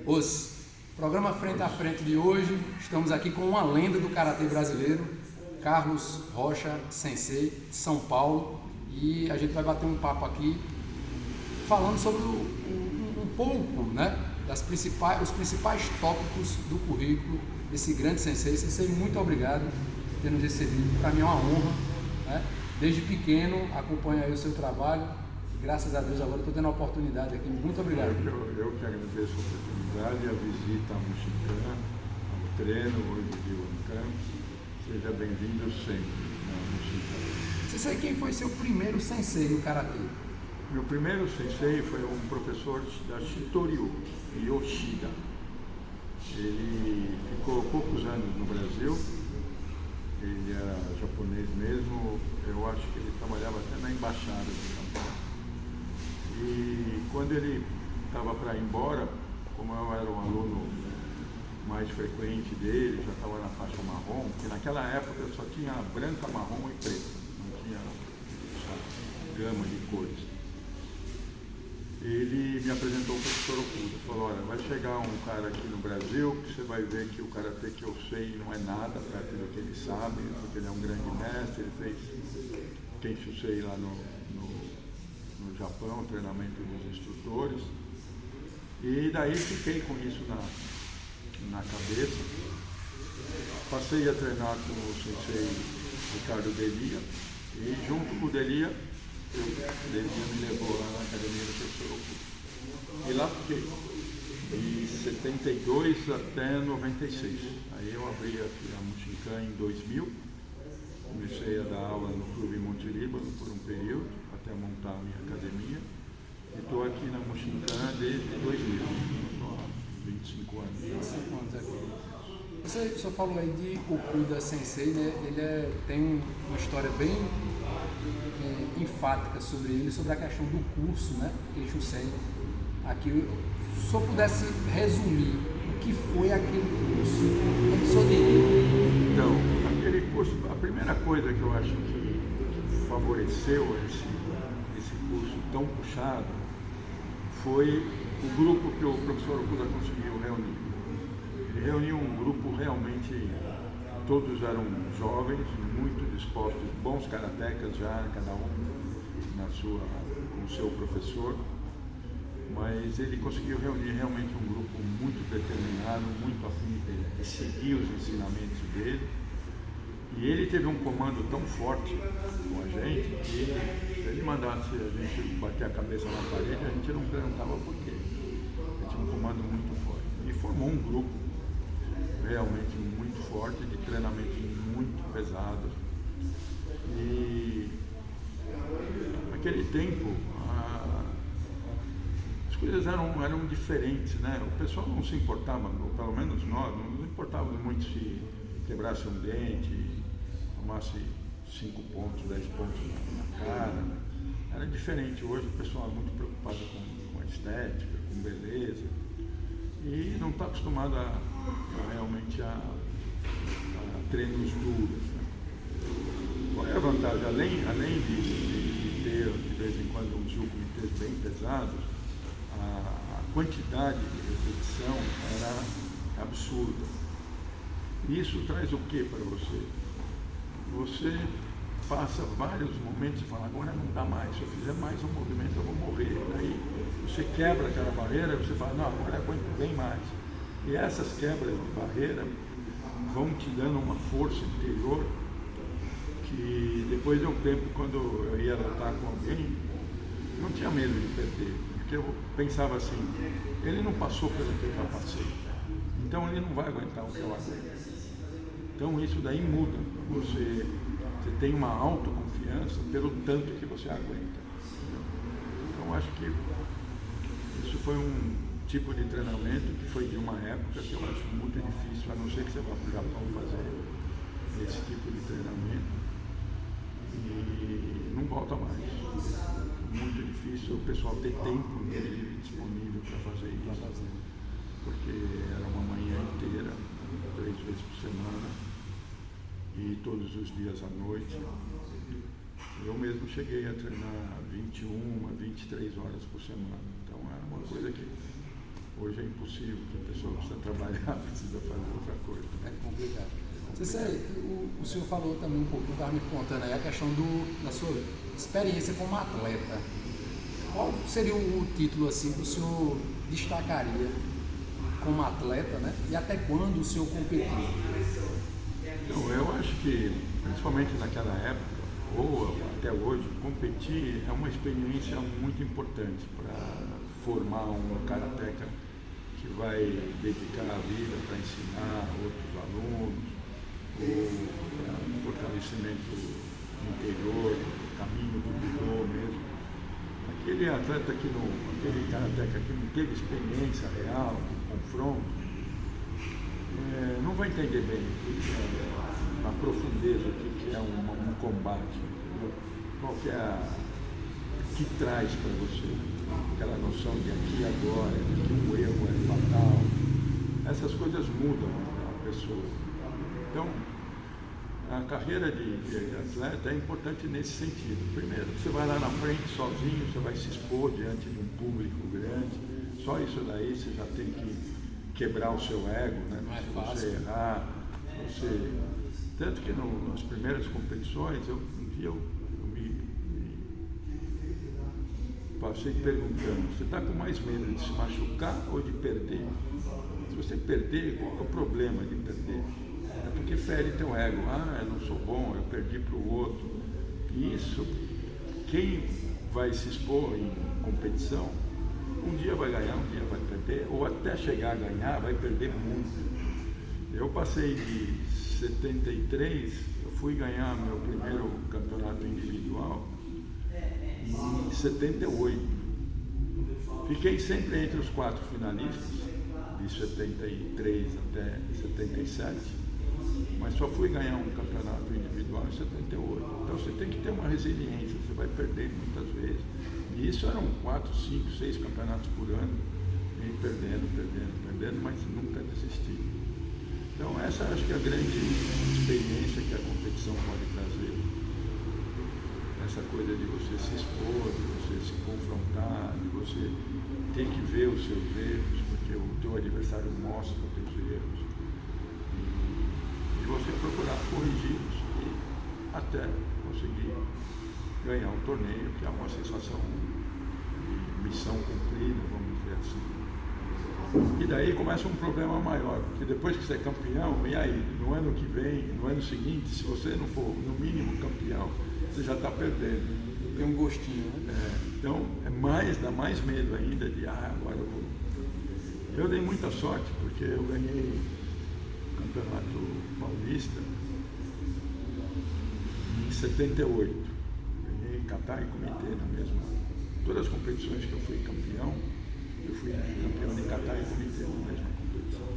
Os programa Frente a Frente de hoje, estamos aqui com uma lenda do karatê brasileiro, Carlos Rocha Sensei, de São Paulo, e a gente vai bater um papo aqui falando sobre um pouco, né, os principais tópicos do currículo desse grande sensei. Sensei, muito obrigado por ter nos recebido, para mim é uma honra, né? Desde pequeno acompanho aí o seu trabalho, e graças a Deus agora estou tendo a oportunidade aqui. Muito obrigado. Eu que agradeço a oportunidade, a visita ao Mushinkan, ao treino hoje de Unicamp. Seja bem-vindo sempre ao Mushinkan. Sensei, quem foi seu primeiro sensei no karatê? Meu primeiro sensei foi um professor da Shitoryu Yoshida. Ele ficou poucos anos no Brasil, ele era japonês mesmo, eu acho que ele trabalhava até na embaixada do Japão. E quando ele estava para ir embora, como eu era um aluno mais frequente dele, já estava na faixa marrom, porque naquela época só tinha branca, marrom e preto, não tinha essa gama de cores. Ele me apresentou o professor Okuda, falou: olha, vai chegar um cara aqui no Brasil que você vai ver que o karatê que eu sei não é nada perto do que ele sabe, porque ele é um grande mestre, ele fez Kenshusei lá no Japão, treinamento dos instrutores, e daí fiquei com isso na cabeça. Passei a treinar com o sensei Ricardo Delia, e junto com o Delia, Delia me levou lá na academia do professor Okuda. E lá fiquei, de 72 até 96. Aí eu abri aqui a Mushinkan em 2000, comecei a dar aula no Clube Monte Líbano por um período, até montar a minha academia. E estou aqui na Mushinkan desde 2000, estou há 25 anos. 25 anos aqui. O senhor falou aí de Okuda Sensei, né? Ele tem uma história bem enfática sobre ele, sobre a questão do curso, né? Kenshusei. Aqui, se o senhor pudesse resumir o que foi aquele curso, o que o senhor diria? Então, aquele curso, a primeira coisa que eu acho que favoreceu esse curso tão puxado foi o grupo que o professor Okuda conseguiu reunir. Ele reuniu um grupo realmente, todos eram jovens, muito dispostos, bons karatecas já, cada um com o seu professor, mas ele conseguiu reunir realmente um grupo muito determinado, muito afim de seguir os ensinamentos dele. E ele teve um comando tão forte com a gente que se ele mandasse a gente bater a cabeça na parede, a gente não perguntava por quê. Ele tinha um comando muito forte. E formou um grupo realmente muito forte, de treinamentos muito pesados. E naquele tempo as coisas eram diferentes, né? O pessoal não se importava, pelo menos nós, não nos importávamos muito se quebrasse um dente, tomasse 5 pontos, 10 pontos na cara. Era diferente. Hoje o pessoal é muito preocupado com a estética, com beleza, e não está acostumado realmente a treinos duros, né? Qual é a vantagem? Além de ter de vez em quando uns jukumitês bem pesados, a quantidade de repetição era absurda. E isso traz o que para você? Você passa vários momentos e fala: agora não dá mais, se eu fizer mais um movimento eu vou morrer. Daí você quebra aquela barreira e você fala: não, agora eu aguento bem mais. E essas quebras de barreira vão te dando uma força interior que depois de um tempo, quando eu ia lutar com alguém, não tinha medo de perder, porque eu pensava assim: ele não passou pelo que eu já passei, então ele não vai aguentar o que eu aguento. Então isso daí muda, você tem uma autoconfiança pelo tanto que você aguenta. Então acho que isso foi um tipo de treinamento que foi de uma época que eu acho muito difícil, a não ser que você vá para o Japão fazer esse tipo de treinamento, e não volta mais. Muito difícil o pessoal ter tempo disponível para fazer isso, porque era uma manhã inteira, 3 vezes por semana, e todos os dias à noite. Eu mesmo cheguei a treinar 21 a 23 horas por semana, então era uma coisa que Hoje é impossível, porque a pessoa precisa trabalhar, precisa fazer outra coisa. É complicado. O senhor falou também um pouquinho, estava me contando aí a questão da sua experiência como atleta. Qual seria o título assim que o senhor destacaria como atleta, né? E até quando o senhor competiu? Então, eu acho que, principalmente naquela época, ou até hoje, competir é uma experiência muito importante para formar um karateca que vai dedicar a vida para ensinar outros alunos, ou para fortalecimento interior, caminho do judô mesmo. Aquele atleta aquele karateca que não teve experiência real, de confronto, não vai entender bem a profundeza do que é um combate, entendeu? Qual que é o que traz para você aquela noção de aqui e agora, de que um erro é fatal. Essas coisas mudam a pessoa. Então, a carreira de atleta é importante nesse sentido. Primeiro, você vai lá na frente sozinho, você vai se expor diante de um público grande, só isso daí você já tem que quebrar o seu ego, né? Se você errar, tanto que nas primeiras competições, um dia eu me passei perguntando, você está com mais medo de se machucar ou de perder? Se você perder, qual é o problema de perder? É porque fere teu ego. Eu não sou bom, eu perdi para o outro. E isso, quem vai se expor em competição, um dia vai ganhar, um dia vai perder, ou até chegar a ganhar, vai perder muito. Eu passei de 73, eu fui ganhar meu primeiro campeonato individual em 78. Fiquei sempre entre os 4 finalistas, de 73 até 77, mas só fui ganhar um campeonato individual em 78. Então você tem que ter uma resiliência, você vai perder muitas vezes. E isso eram 4, 5, 6 campeonatos por ano, e perdendo, mas nunca desistindo. Então essa acho que é a grande experiência que a competição pode trazer. Essa coisa de você se expor, de você se confrontar, de você ter que ver os seus erros, porque o teu adversário mostra os teus erros. E você procurar corrigi-los e até conseguir ganhar um torneio, que é uma sensação de missão cumprida, vamos dizer assim. E daí começa um problema maior, porque depois que você é campeão, e aí, no ano que vem, no ano seguinte, se você não for no mínimo campeão, você já está perdendo. Tem um gostinho, né? Então, dá mais medo ainda de, agora eu vou. Eu dei muita sorte, porque eu ganhei o Campeonato Paulista em 78. Ganhei kata e comitê na mesma. Todas as competições que eu fui campeão, eu fui campeão de kata e comitê na mesma competição.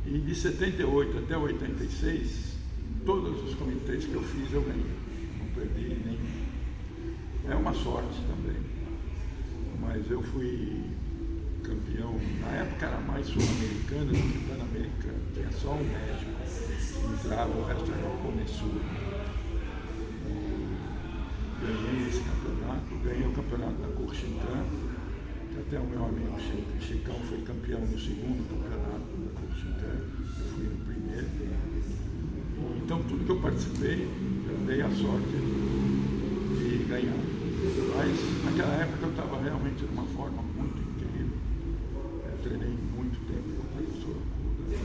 E de 78 até 86, todos os comitês que eu fiz eu ganhei. Não perdi nenhum. É uma sorte também. Mas eu fui campeão, na época era mais sul-americano do que pan-americano. Tinha só o México que entrava, o resto era o Cone Sul. Ganhei esse campeonato, ganhei o campeonato da Coxincan, que até o meu amigo Chicão foi campeão no segundo campeonato da Coxincan, eu fui no primeiro. Então tudo que eu participei, eu dei a sorte de ganhar. Mas naquela época eu estava realmente de uma forma muito incrível. Eu treinei muito tempo com o professor Okuda.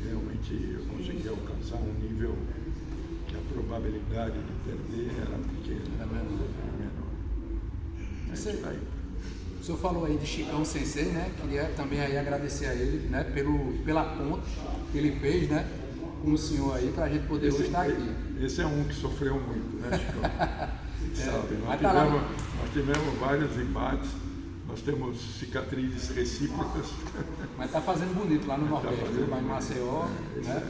Realmente eu consegui alcançar um nível que a probabilidade de perder era pequena, era menor. O senhor falou aí de Chicão Sensei, né? Queria também aí agradecer a ele, né? Pela ponte que ele fez, né? Com o senhor aí, para a gente poder hoje estar aqui. Esse é um que sofreu muito, né, Chicão? Sabe, nós tivemos vários embates, nós temos cicatrizes recíprocas. Mas está fazendo bonito lá no Nordeste, lá em Maceió. Né?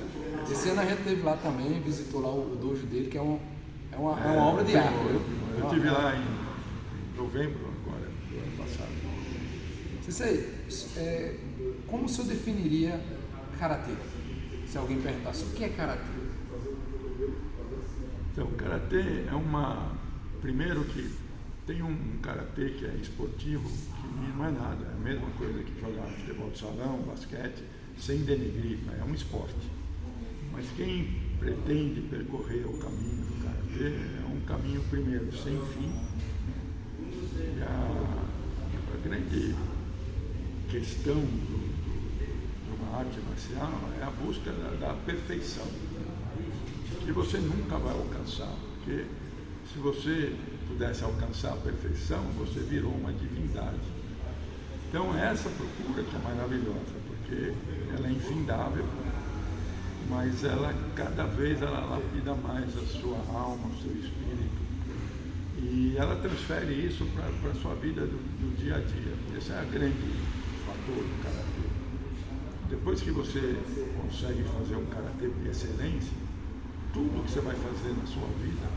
Esse ano a gente esteve lá também, visitou lá o dojo dele, que é uma obra de arte. Eu estive lá em novembro agora, do ano passado. Sensei, como o senhor definiria karatê? Se alguém perguntasse, o que é karatê? Então, o karatê é primeiro que Tem um karatê que é esportivo, que não é nada, é a mesma coisa que jogar futebol de salão, basquete, sem denegrir, é um esporte. Mas quem pretende percorrer o caminho do karatê é um caminho, primeiro, sem fim. E a grande questão de uma arte marcial é a busca da perfeição, que você nunca vai alcançar, porque se você pudesse alcançar a perfeição, você virou uma divindade. Então essa procura que é maravilhosa, porque ela é infindável, mas ela cada vez ela lapida mais a sua alma, o seu espírito, e ela transfere isso para a sua vida do dia a dia. Esse é o grande fator do karatê. Depois que você consegue fazer um karatê de excelência, tudo que você vai fazer na sua vida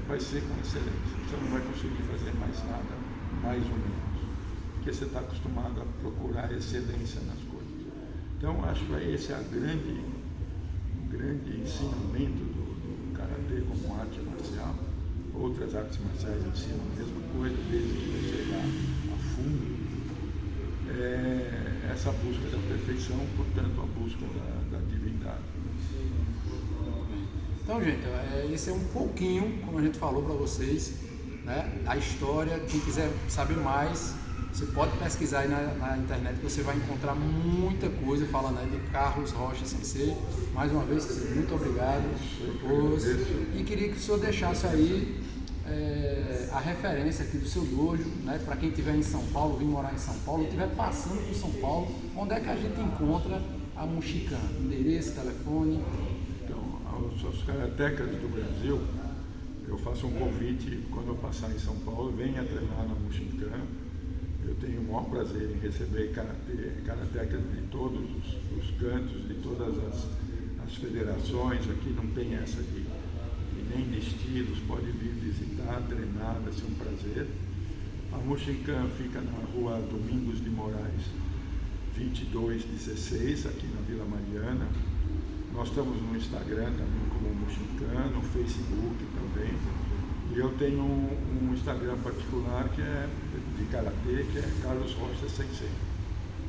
vai ser com excelência. Você não vai conseguir fazer mais nada, mais ou menos, porque você está acostumado a procurar excelência nas coisas. Então, acho que esse é o grande ensinamento do karatê como arte marcial. Outras artes marciais ensinam a mesma coisa, desde que você vá a fundo. Essa busca da perfeição, portanto, a busca da divindade. Então, gente, esse é um pouquinho, como a gente falou para vocês, né, a história. Quem quiser saber mais, você pode pesquisar aí na internet, que você vai encontrar muita coisa falando aí de Carlos Rocha Sensei. Mais uma vez, muito obrigado. E queria que o senhor deixasse aí a referência aqui do seu dojo, né, para quem estiver em São Paulo, vir morar em São Paulo, estiver passando por São Paulo, onde é que a gente encontra a Mushikan? Endereço, telefone? Aos karatecas do Brasil, eu faço um convite: quando eu passar em São Paulo, venha treinar na Mushikan. Eu tenho o maior prazer em receber karatecas de todos os cantos, de todas as federações. Aqui não tem essa de nem de estilos, pode vir visitar, treinar, vai ser um prazer. A Mushikan fica na rua Domingos de Moraes, 2216, aqui na Vila Mariana. Nós estamos no Instagram também como Mushikan, no Facebook também. E eu tenho um Instagram particular que é de karatê, que é Carlos Rocha Sensei.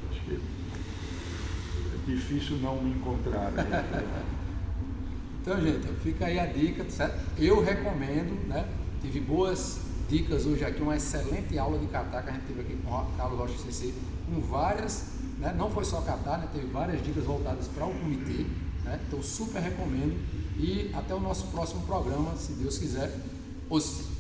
Acho que é difícil não me encontrar. Né? Então, gente, fica aí a dica, certo? Eu recomendo, né? Tive boas dicas hoje aqui, uma excelente aula de kata que a gente teve aqui com o Carlos Rocha Sensei, com várias, né? Não foi só kata, né? Teve várias dicas voltadas para o comitê, né? Então, super recomendo. E até o nosso próximo programa, se Deus quiser. Os